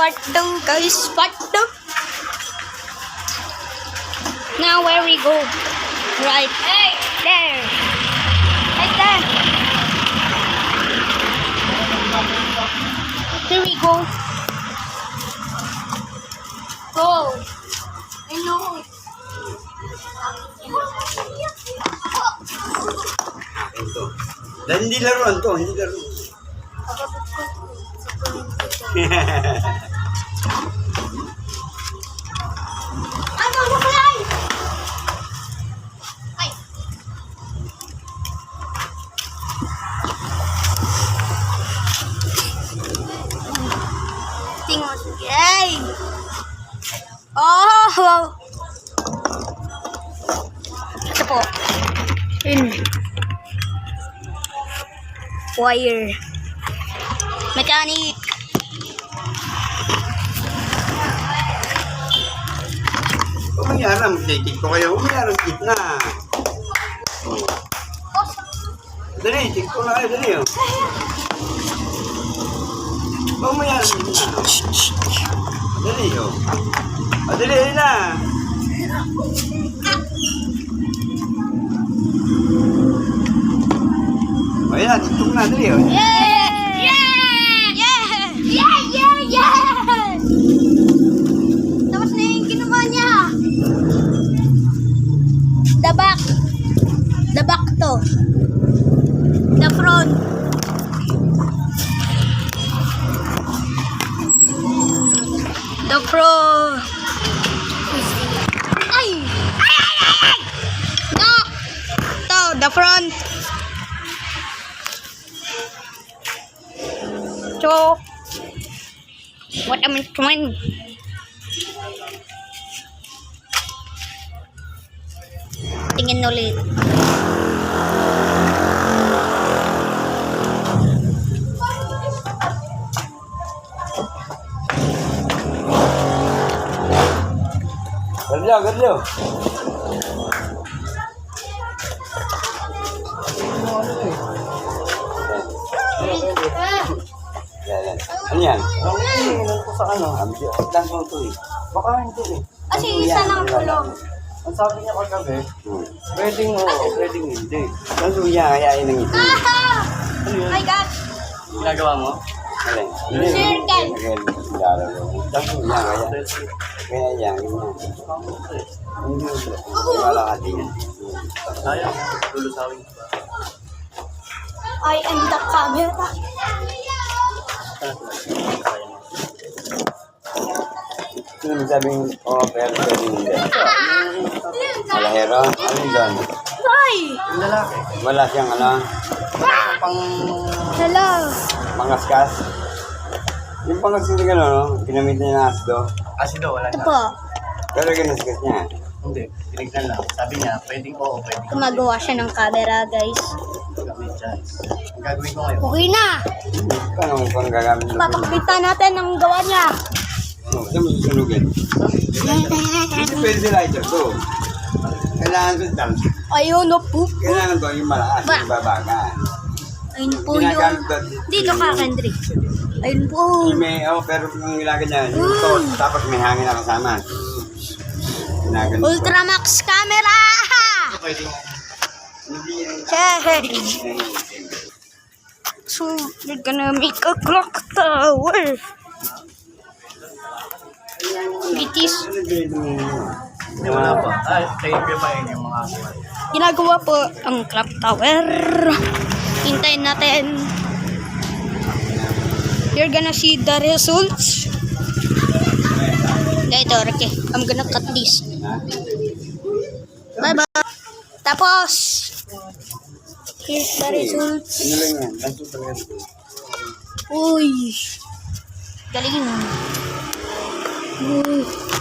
Part 2 guys, part 2. Now where we go? Right there. Right there. Here we go. Go. I know. Ito. Dahil hindi laruan to, hindi laruan. Ano, nakalay! Ay. Tingnan mo. Yay! Oh! Ito po. Wire. Mechanic. Umiyaram, titig ko kayo. Umiyaram, gitna. Dali, tig ko na kayo, dali. Umiyaram, gitna. Dali, oh. Dali, dali na. O yan, tigtok na, dali, oh. Yeah! Yeah! Yeah! Yeah! Yeah! Yeah! Tapos na yung ginawa niya. The back. The back to. The front. The front. Ay! Ay! Ay! Ay! Ay! No! To, the front. So, what am I doing? Tingin ulit. Gardiyo, gardiyo. Ano yan? Ano ko sa ano? Lang ko ito eh. Baka hindi eh. Kasi isa lang kulong. Ang sabi niya kagabi, pwedeng oo, pwedeng hindi. Ang suya, ayayin ng ito. Ah! My God! Ginagawa mo? Alin? Circle. Ang suya, kaya yan. Hindi wala ka din yan. Sayang, lulusawin ko ba? I am the camera. Sino sabing, pero pwedeng hindi. Malahero? Ano doon? Hi! Yung lalaki, Wala siyang ano, pang Hello. pangaskas. Yung pangaskas na gano'n, no? Ginamit niya ng asdo. asido, wala Ito na. po. Pero ginaskas niya. Hindi, tinignan lang. Sabi niya, pwedeng oo, pwedeng hindi. Gumagawa siya ng camera, guys. May chance. Ang gagawin ko ngayon, Okay na. Paano mo pang gagamit ng Papakita natin ang gawa niya. Saan mo susunugin? Hindi pwede sila ito. Kailangan ko dal. Ayun na po. Kailangan ko yung malakas, Ba? yung babagan. Ayun po yung... Ginagamit doon. Dito ka, Kendrick. Ayun po. May, pero kung ilagay niya, yung toast, tapos may hangin na kasama. Ginagamit. Ultramax camera! pwedeng Hey! So, we're gonna make a clock tower. It is hindi wala pa. Tayo pa yun yung mga ginagawa po ang clock tower. Hintayin natin. You're gonna see the results. Ito, okay. I'm gonna cut this. Bye bye. Tapos, here's the results. Ano lang yan? Lanto talaga. Uy. Galing. Uy.